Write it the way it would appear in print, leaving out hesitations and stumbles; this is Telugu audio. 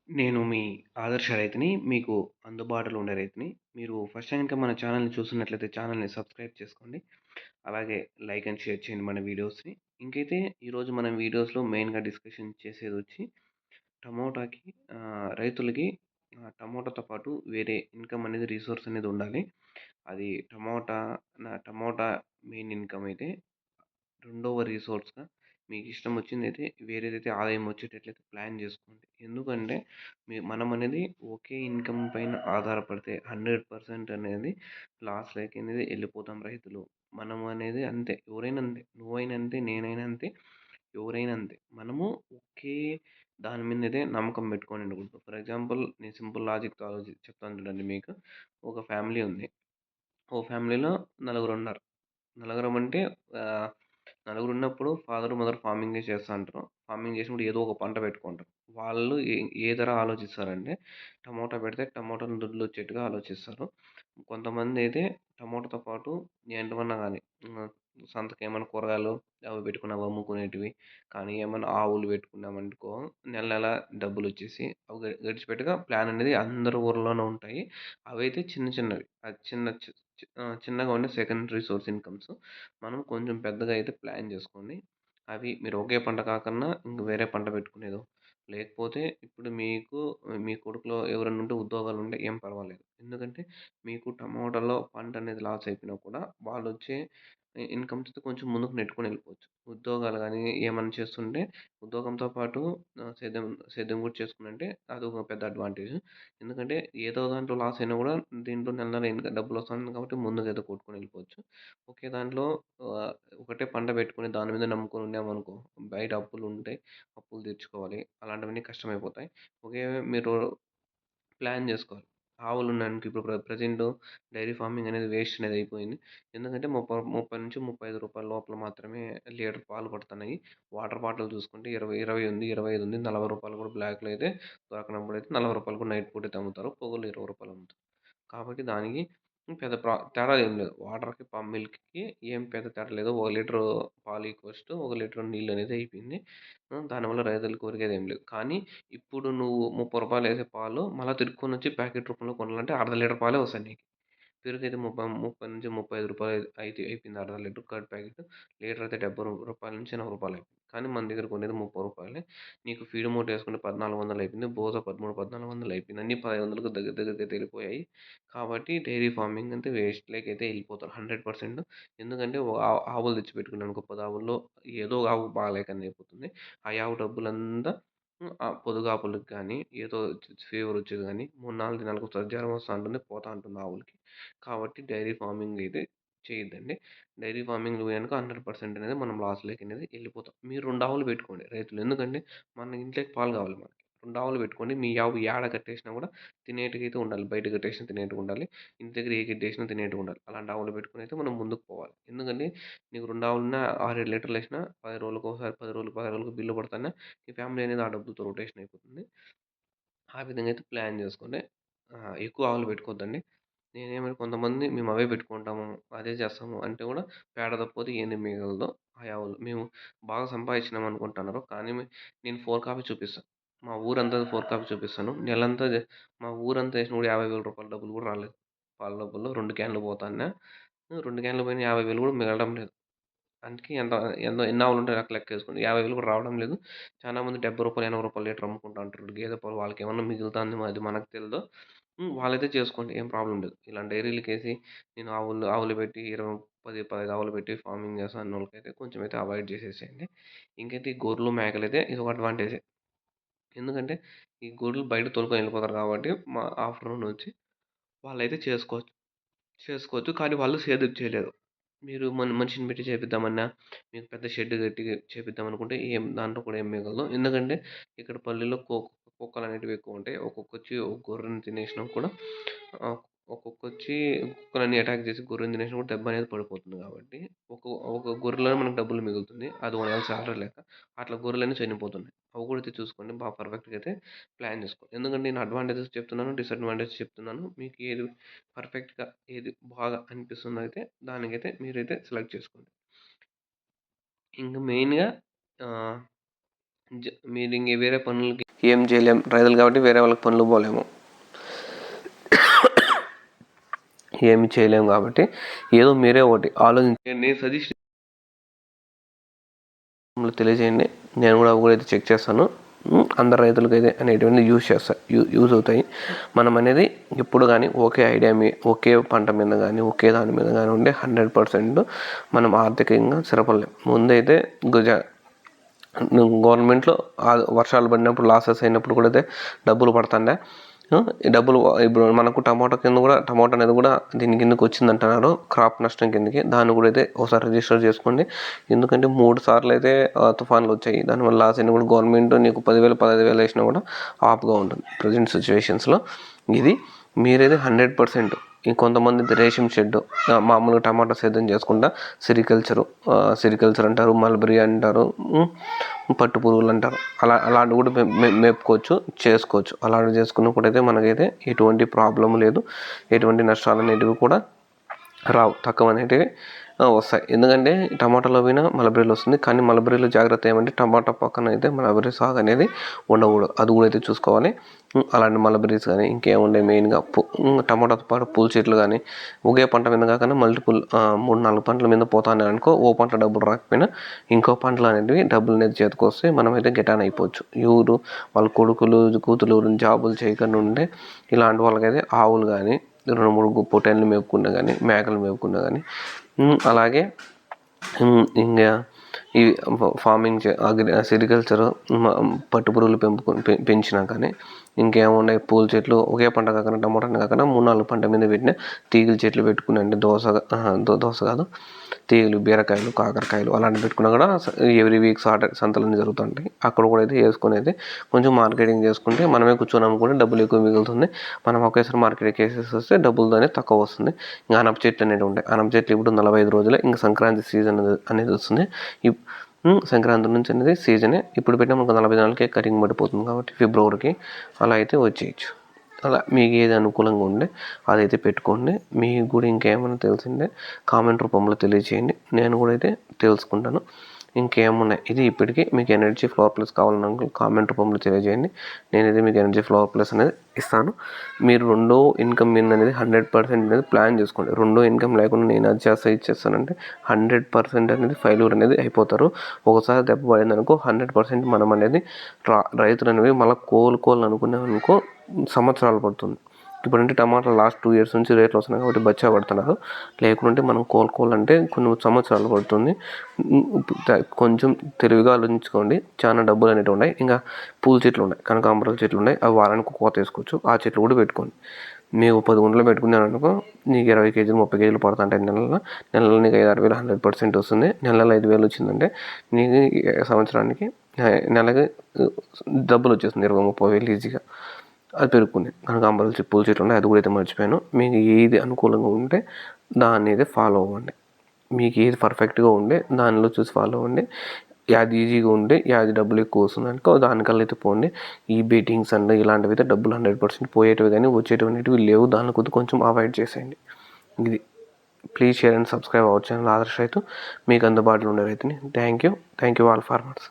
నేను మీ ఆదర్శ రైతుని. మీకు అందుబాటులో ఉండే రైతుని. మీరు ఫస్ట్ టైమ్ గనుక మన ఛానెల్‌ని చూస్తున్నట్లయితే ఛానెల్‌ని సబ్స్క్రైబ్ చేసుకోండి. అలాగే లైక్ అండ్ షేర్ చేయండి మన వీడియోస్‌ని. ఇంకైతే ఈరోజు మనం వీడియోస్‌లో మెయిన్‌గా డిస్కషన్ చేసేదొచ్చి టమోటాకి రైతులకి టమోటాతో పాటు వేరే ఇన్‌కమ్ అనేది రిసోర్స్ అనేది ఉండాలి. అది టమోటా మెయిన్ ఇన్‌కమ్ అయితే రెండవ రిసోర్స్‌గా మీకిష్టం వచ్చిందైతే వేరేదైతే ఆదాయం వచ్చేటట్లయితే ప్లాన్ జేసుకోండి. ఎందుకంటే మనమనేది ఒకే ఇన్‌కమ్ పైన ఆధారపడితే 100% అనేది లాస్‌లోకి అనేది ఎళ్ళిపోతాం రైతులు. మనం అనేది అంతే. ఎవరైనా అంతే. నువ్వైనా అంతే, నేనైనా అంతే, ఎవరైనా అంతే. మనము ఒకే దాని మీదనే నమ్మకం పెట్టుకొని ఉండకూడదు. ఫర్ ఎగ్జాంపుల్ నేను సింపుల్ లాజిక్‌తో చెప్తాను చూడండి మీకు. ఒక ఫ్యామిలీ ఉంది. ఓ ఫ్యామిలీలో నలుగురున్నారు. నలుగురమంటే ఆహ్, నలుగురున్నప్పుడు ఫాదర్, మదర్ ఫార్మింగే చేస్తా ఉంటారు. ఫార్మింగ్ చేసినప్పుడు ఏదో ఒక పంట పెట్టుకుంటారు. వాళ్ళు ఏ ధర ఆలోచిస్తారంటే టమోటా పెడితే టమోటాను దొడ్లొచ్చేట్టుగా ఆలోచిస్తారు. కొంతమందైతే టమోటాతో పాటు ఏంటివన్నా గానీ సంతకేమన్నా కూరగాయలు అవి పెట్టుకొని అవి అమ్ముకునేటివి. కానీ ఏమన్నా ఆవులు పెట్టుకున్నామనుకో నెల నెల డబ్బులొచ్చేసి అవి గడిచిపెట్టగా ప్లాన్ అనేది అందరి ఊర్లోనూ ఉంటాయి. అవైతే చిన్న చిన్నవి. అది చిన్న చి చి చిన్నగా ఉండే సెకండరీ సోర్స్ ఇన్‌కమ్స్. మనం కొంచెం పెద్దగా అయితే ప్లాన్ జేసుకోండి. అవి మీరు ఒకే పంట కాకన్నా ఇంక వేరే పంట పెట్టుకునేదో, లేకపోతే ఇప్పుడు మీకు మీ కొడుకులో ఎవరైనా ఉంటే ఉద్యోగాలుంటే ఏం పర్వాలేదు. ఎందుకంటే మీకు టమోటాలో పంట అనేది లాస్ అయిపోయినా కూడా వాళ్ళొచ్చే ఇన్‌కమ్స్‌తో కొంచెం ముందుకు నెట్టుకొని వెళ్ళిపోవచ్చు. ఉద్యోగాలు గానీ ఏమన్నా చేస్తుంటే ఉద్యోగంతో పాటు సేద్యం సేద్యం కూడా చేసుకునంటే అదొక పెద్ద అడ్వాంటేజ్. ఎందుకంటే ఏదో దాంట్లో లాస్ అయినా గూడా దీంట్లో నెల నెల డబ్బులొస్తుంది కాబట్టి ముందుకైతే కొట్టుకొని వెళ్ళిపోవచ్చు. ఒకే దాంట్లో ఆహ్, ఒకటే పంట పెట్టుకొని దాని మీద నమ్ముకొని ఉన్నామనుకో బయట అప్పులుంటాయి. అప్పులు తీర్చుకోవాలి. అలాంటివన్నీ కష్టమైపోతాయి. ఒకే మీరు ప్లాన్ జేసుకోవాలి. ఆవులున్నాయనుకో ఇప్పుడు ప్రెజెంటు డైరీ ఫార్మింగ్ అనేది వేస్ట్ అనేది అయిపోయింది. ఎందుకంటే 30-35 రూపాయల లోపల మాత్రమే లీటర్ పాలు పడుతున్నాయి. వాటర్ బాటిల్ చూసుకుంటే 20 ఉంది, 25 ఉంది, రూ. 40 కూడా బ్లాక్‌లో అయితే దొరకనప్పుడైతే రూ. 40 కూడా నైట్ పూట అయితే అమ్ముతారు. పొగలు రూ. 20 అమ్ముతారు. కాబట్టి దానికి పెద్ద తేడా ఏం లేదు. వాటర్‌కి, మిల్క్‌కి ఏం పెద్ద తేడా లేదు. ఒక లీటరు పాలు ఈక్వల్స్ టు ఒక లీటర్ నీళ్ళనేది అయిపోయింది. దానివల్ల రైతులకు ఒరిగేదేం లేదు. కానీ ఇప్పుడు నువ్వు రూ. 30 ఏసే పాలు మళ్ళా తిరుక్కొనొచ్చి ప్యాకెట్ రూపంలో కొనాలంటే అర్ధ లీటర్ పాలే వస్తాయి నీకు. పెరుగైతే 30-35 అయితే అయిపోయింది అర్ధ లీటర్ కర్డ్ ప్యాకెట్. లీటర్ అయితే రూ. 70-80 అయిపోయింది. కానీ మన దగ్గర కొనేది రూ. 30. నీకు ఫీడ్ మూట ఏసుకుంటే 1400 అయిపోయింది. బోసా 13, 1400 అయిపోయింది. అన్నీ 1500కి దగ్గర దగ్గరకైతే ఎళ్ళిపోయాయి. కాబట్టి డైరీ ఫార్మింగ్ అంటే వేస్ట్‌లోకైతే ఎళ్ళిపోతారు 100%. ఎందుకంటే ఓ ఆవులు తెచ్చిపెట్టుకున్నామనుకో 10 ఆవుల్లో ఏదో ఒక ఆవు బాలేకని అయిపోతుంది. ఆ ఆవు డబ్బులంతా పొదుగాపులకి గానీ, ఏదో ఫీవర్ వచ్చేది గానీ 3, 4 దినాలకోసారి జ్వరం వస్తా ఉంటుంది. పోతా ఉంటుంది ఆవులకి. కాబట్టి డైరీ ఫార్మింగ్ అయితే చేయొద్దండి. డైరీ ఫార్మింగ్‌లో గనుక 100% అనేది మనం లాస్‌లోకనేది ఎళ్ళిపోతాం. మీరు 2 ఆవులు పెట్టుకోండి రైతులు. ఎందుకంటే మన ఇంట్లోకి పాలు కావాలి మనకి. 2 ఆవులు పెట్టుకోండి. మీ ఆవు యాడ కట్టేసినా గూడా తినేటిగైతే ఉండాలి. బయట కట్టేసినా తినేటిగుండాలి. ఇంటి దగ్గర ఏ గడ్డేసినా తినేటిగుండాలి. అలాంటి ఆవులు పెట్టుకొనైతే మనం ముందుకు పోవాలి. ఎందుకంటే నీకు 2 ఆవులున్నా 6, 7 లీటర్లేసినా 10 రోజులకోసారి 10 రోజులు, 15 రోజులకు బిల్లు పడతన్నా ఈ ఫ్యామిలీ అనేది ఆ డబ్బులతో రొటేషన్ అయిపోతుంది. ఆ విధంగా అయితే ప్లాన్ జేసుకోండి. ఎక్కువ ఆవులు పెట్టుకోవద్దండి. కొంతమంది మేము అవే పెట్టుకుంటాము, అదే చేస్తాము అంటే గూడా పేడ తప్పోతే ఏంది మిగలదో ఆ ఆవులు. మేము బాగా సంపాదించినాం అనుకుంటున్నారు. కానీ నేను 4 కాపీ చూపిస్తా. మా ఊరంతా 4 కాపీ చూపిస్తాను. నెలంతా మా ఊరంతా ఏసినా గూడా రూ. 50,000 డబ్బులు గూడా రాలేదు. పాల డబ్బుల్లో 2 క్యాన్‌లు పోతాన్నా. 2 క్యాన్‌లు పోయిన 50,000 గూడా మిగలడం లేదు. అందుకే ఎన్ని ఆవులుంటే లెక్కేసుకోండి. 50,000 కూడా రావడం లేదు. చాలా మంది రూ. 70, రూ. 80 లీటర్ అమ్ముకుంటా ఉంటారు. గేదె పాలు వాళ్ళకేమన్నా మిగులుతాంది అది మనకు తెలదు. వాళ్ళైతే చేసుకోండి. ఏం ప్రాబ్లమ్ లేదు. ఇలాంటి డైరీలకేసి నేను ఆవులు పెట్టి 15 ఆవులు పెట్టి ఫార్మింగ్ చేస్తా అన్నోళ్ళకైతే కొంచెం అయితే అవాయిడ్ చేసేసేయండి. ఇంకైతే ఈ గొర్రెలు, మేకలైతే ఇదొక అడ్వాంటేజే. ఎందుకంటే ఈ గొర్రెలు బయట తోలుకొని వెళ్ళిపోతారు కాబట్టి ఆఫ్టర్‌నూన్ వచ్చి వాళ్ళైతే చేసుకోవచ్చు. కానీ వాళ్ళు సేద్యం చేయలేరు. మీరు మనిషిని పెట్టి చేపిద్దామన్నా, మీకు పెద్ద షెడ్ కట్టి చేపిద్దామనుకుంటే దాంట్లో కూడా ఏం మిగలదు. ఎందుకంటే ఇక్కడ పల్లెల్లో కుక్కలనేటివి ఎక్కువుంటాయి. ఒక్కొక్కొచ్చి ఒక గొర్రెని తినేసినా కూడా ఆహ్, ఒక్కొక్కొచ్చి కుక్కలన్నీ అటాక్ చేసి గొర్రెని తినేసినా కూడా దెబ్బనేది పడిపోతుంది కాబట్టి, ఒక ఒక గొర్రెలోనే మనకు డబ్బులు మిగులుతుంది. అది ఒక నెల సాలరీ లెక్క. అట్లా గొర్రెలన్నీ చనిపోతున్నాయి. అవి కూడా అయితే చూసుకోండి. బాగా పర్ఫెక్ట్‌గా అయితే ప్లాన్ చేసుకోండి. ఎందుకంటే నేను అడ్వాంటేజెస్ చెప్తున్నాను, డిసడ్వాంటేజెస్ చెప్తున్నాను. మీకు ఏది పర్ఫెక్ట్‌గా ఏది బాగా అనిపిస్తుందో అయితే దానికైతే మీరైతే సెలెక్ట్ చేసుకోండి. ఇంక మెయిన్‌గా ఆహ్, మీరింక వేరే పనులకి ఏం చేయలేం, రైతులు కాబట్టి వేరే వాళ్ళకి పనులు పోలేము, ఏమి చేయలేము. కాబట్టి ఏదో మీరే ఒకటి ఆలోచించండి, సజెషన్ తెలియజేయండి. నేను కూడా అయితే చెక్ చేస్తాను. అందరు రైతులకు అయితే అనేటువంటి యూజ్ అవుతాయి. మనం అనేది ఎప్పుడు కానీ ఒకే ఐడియా ఒకే పంట మీద కానీ ఒకే దాని మీద కానీ ఉండే 100% మనం ఆర్థికంగా స్థిరపడలేం. ముందైతే గవర్నమెంట్లో వర్షాలు పడినప్పుడు లాసెస్ అయినప్పుడు కూడా అయితే డబ్బులు పడుతుండే. ఈ డబ్బులు ఇప్పుడు మనకు టమాటా అనేది కూడా దీని కిందకి వచ్చిందంటున్నారు, క్రాప్ నష్టం కిందకి. దాన్ని కూడా అయితే ఒకసారి రిజిస్టర్ చేసుకోండి. ఎందుకంటే 3 సార్లు అయితే తుఫాన్లు వచ్చాయి. దానివల్ల లాస్ అయినా కూడా గవర్నమెంట్ నీకు 10,000 15,000 వేసినా కూడా ఆఫ్గా ఉంటుంది ప్రజెంట్ సిచ్యువేషన్స్లో. ఇది మీరైతే 100%. ఇంకొంతమంది రేషం షెడ్ మామూలుగా టమాటా సేద్యం చేసుకుంటా సిరికల్చర్ అంటారు, మల్బరీ అంటారు, పట్టు పురుగులు అంటారు. అలాంటివి కూడా చేసుకోవచ్చు. అలాంటివి చేసుకున్నప్పుడైతే మనకైతే ఎటువంటి ప్రాబ్లం లేదు, ఎటువంటి నష్టాలు అనేటివి కూడా రావు, తక్కువ అనేటివి వస్తాయి. ఎందుకంటే టమాటాలో పైన మలబరీలు వస్తుంది. కానీ మలబరీలో జాగ్రత్త ఏమంటే టమాటా పక్కన అయితే మలబరీ సాగు అనేది ఉండకూడదు, అది కూడా అయితే చూసుకోవాలి. అలాంటి మలబరీస్ కానీ ఇంకేముండే మెయిన్గా టమాటాతో పాటు పూల చెట్లు కానీ ఒకే పంట మీద కాకుండా మల్టిపుల్ 3-4 పంటల మీద పోతానే అనుకో, ఓ పంట డబ్బులు రాకపోయినా ఇంకో పంటలు అనేటివి డబ్బులు అనేది చేతికొస్తే మనమైతే గెటాన్ అయిపోవచ్చు. వాళ్ళ కొడుకులు కూతురు జాబులు చేయకుండా ఉంటే ఇలాంటి వాళ్ళకైతే ఆవులు కానీ 2-3 పొట్టేళ్ళు మేపుకున్నా కానీ మేకలు మేపుకున్నా కానీ అలాగే ఇంకా ఈ ఫార్మింగ్ సెరికల్చర్ పట్టుపురుగులు పెంచినా కానీ ఇంకేమున్నాయి పూల చెట్లు ఒకే పంట కాకుండా టమోటాని కాకుండా 3-4 పంట మీద పెట్టిన తీగల చెట్లు పెట్టుకుని, అంటే దోస కాదు తీగలు, బీరకాయలు, కాకరకాయలు అలాంటివి పెట్టుకున్నా కూడా ఎవ్రీ వీక్ సంతలన్నీ జరుగుతుంటాయి. అక్కడ కూడా అయితే వేసుకొని అయితే కొంచెం మార్కెటింగ్ చేసుకుంటే మనమే కూర్చొని అమ్ముకుంటే డబ్బులు ఎక్కువ మిగులుతుంది. మనం ఒకేసారి మార్కెట్కి వేసేసి వస్తే డబ్బులతోనే తక్కువ వస్తుంది. ఇంకా అనప చెట్లు అనేవి ఉంటాయి. అనప చెట్లు ఇప్పుడు 45 రోజులే, ఇంకా సంక్రాంతి సీజన్ అనేది వస్తుంది. సంక్రాంతి నుంచి అనేది సీజనే. ఇప్పుడు పెట్టిన మనకు 40 నెలలకే కటింగ్ పడిపోతుంది కాబట్టి ఫిబ్రవరికి అలా అయితే వచ్చేయచ్చు. అలా మీకు ఏది అనుకూలంగా ఉండే అదైతే పెట్టుకోండి. మీకు కూడా ఇంకేమైనా తెలిసిందే కామెంట్ రూపంలో తెలియజేయండి, నేను కూడా అయితే తెలుసుకుంటాను. ఇంకేమున్నాయి ఇది ఇప్పటికీ మీకు ఎనర్జీ ఫ్లవర్ ప్లస్ కావాలనుకో కామెంట్ రూపంలో తెలియజేయండి. నేనైతే మీకు ఎనర్జీ ఫ్లవర్ ప్లస్ అనేది ఇస్తాను. మీరు రెండో ఇన్కమ్ అనేది 100% అనేది ప్లాన్ చేసుకోండి. రెండో ఇన్కమ్ లేకుండా నేను అది ఇచ్చేస్తానంటే 100% అనేది ఫెయిల్యూర్ అనేది అయిపోతారు. ఒకసారి దెబ్బ పడింది అనుకో 100% మనం అనేది రైతులు అనేవి మళ్ళీ కోలుకోవాలనుకున్నామనుకో సంవత్సరాలు పడుతుంది. ఇప్పుడంటే టమాటాలు లాస్ట్ 2 years నుంచి రేట్లు వస్తున్నాయి కాబట్టి బచ్చా పడుతున్నారు. లేకుంటే మనం కోలుకోవాలంటే కొన్ని సంవత్సరాలు పడుతుంది. కొంచెం తెలివిగా ఆలోచించుకోండి. చాలా డబ్బులు అనేవి ఉన్నాయి. ఇంకా పూల చెట్లు ఉన్నాయి, కనకాంబరాల చెట్లు ఉన్నాయి, అవి వారానికి కోత వేసుకోవచ్చు. ఆ చెట్లు కూడా పెట్టుకోండి. మీకు 10 గుంటలు పెట్టుకున్నారనుకో నీకు 20 కేజీలు 30 కేజీలు పడుతుంటాయి. నెలలో నీకు 5-6 వేలు 100% వస్తుంది. నెలలో 5,000 వచ్చిందంటే నీకు సంవత్సరానికి నెలకి డబ్బులు వచ్చేస్తుంది 20-30 వేలు ఈజీగా. అది పెరుగుకునే కనకాంబరాలు పూల చెట్లు ఉన్నాయి, అది కూడా అయితే మర్చిపోయాను. మీకు ఏది అనుకూలంగా ఉంటే దాన్ని అయితే ఫాలో అవ్వండి. మీకు ఏది పర్ఫెక్ట్గా ఉండే దానిలో చూసి ఫాలో అవ్వండి. యాది ఈజీగా ఉంటే యాది డబ్బులు ఎక్కువ వస్తుంది అనుకో దానికల్లా అయితే పోండి. ఈ బెట్టింగ్స్ అంటే ఇలాంటివి అయితే డబ్బులు 100% పోయేటివి కానీ వచ్చేటివి లేవు. దాని కొద్ది కొంచెం అవాయిడ్ చేసేయండి. ఇది please share and subscribe our channel ఆదర్శ రైతు, మీకు అందుబాటులో ఉండే రైతుని. Thank you all farmers.